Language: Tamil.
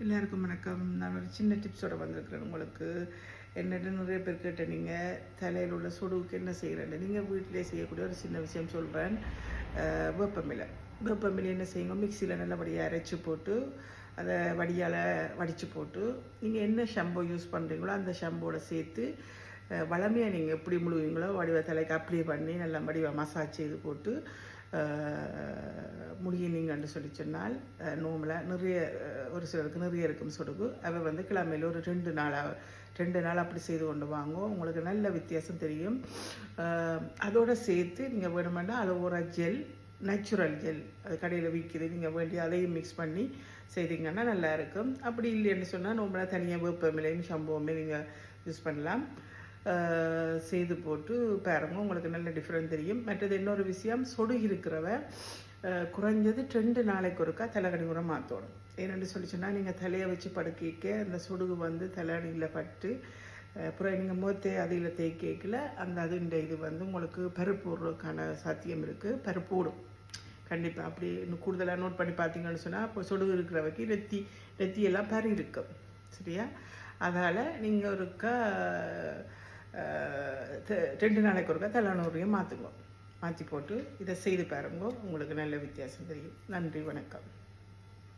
எல்லாருக்கும் வணக்கம். நான் ஒரு சின்ன டிப்ஸோட வந்திருக்கிறேன் உங்களுக்கு. என்னட்டு நிறைய பேர் கேட்ட நீங்கள் தலையில் உள்ள சொடுவுக்கு என்ன செய்கிறேன், நீங்கள் வீட்டிலே செய்யக்கூடிய ஒரு சின்ன விஷயம் சொல்கிறேன். வேப்பமில்லை என்ன செய்யுங்க, மிக்சியில் நல்லபடியாக அரைச்சி போட்டு அதை வடியால் வடித்து போட்டு நீங்கள் என்ன ஷாம்போ யூஸ் பண்ணுறீங்களோ அந்த ஷாம்போட சேர்த்து வளமையாக நீங்கள் எப்படி முழுவீங்களோ வடிவ தலைக்கு அப்ளை பண்ணி நல்லா வடிவாக மசாஜ் செய்து போட்டு முடியினீங்கன்னு சொல்லி சொன்னால் நோம்பலாக நிறைய ஒரு சிலருக்கு நிறைய இருக்கும் சொடுகு. அவை வந்து கிழமையில் ஒரு 2 நாள் அப்படி செய்து கொண்டு வாங்கும், உங்களுக்கு நல்ல வித்தியாசம் தெரியும். அதோடு சேர்த்து நீங்கள் வேணுமென்னா அலோவேரா ஜெல், நேச்சுரல் ஜெல் அது கடையில் விற்கிது, நீங்கள் வேண்டி அதையும் மிக்ஸ் பண்ணி செய்தீங்கன்னா நல்லா இருக்கும். அப்படி இல்லைன்னு சொன்னால் நோம்பலாக தனியாக வேப்பமில்லையும் ஷாம்புவுமே நீங்கள் யூஸ் பண்ணலாம். செய்து போட்டு பாருங்க, உங்களுக்கு நல்ல டிஃப்ரெண்ட் தெரியும். மற்றது இன்னொரு விஷயம், சொடுகு இருக்கிறவ குறைஞ்சது 2 நாளைக்கு ஒருக்கா தலைகணி உரம் மாற்றணும். ஏன்னு சொல்லி சொன்னால் நீங்கள் தலையை வச்சு படுக்க அந்த சொடுகு வந்து தலையணியில் பட்டு அப்புறம் நீங்கள் முகத்தை அதில் தேய்க்கல அந்த அதுன்ற இது வந்து உங்களுக்கு பருப்புடுறதுக்கான சாத்தியம் இருக்குது. பருப்போடும் கண்டிப்பாக. அப்படி இன்னும் கூடுதலாக நோட் பண்ணி பார்த்தீங்கன்னு சொன்னால் இப்போ சொடுகு இருக்கிறவைக்கு நெத்தியெல்லாம் பறி இருக்கும், சரியா? அதனால் நீங்கள் ஒருக்கா 2 நாளைக்கு ஒருக்கா தலைநூறையும் மாற்றி போட்டு இதை செய்து பாருங்க, உங்களுக்கு நல்ல வித்தியாசம் தெரியும். நன்றி, வணக்கம்.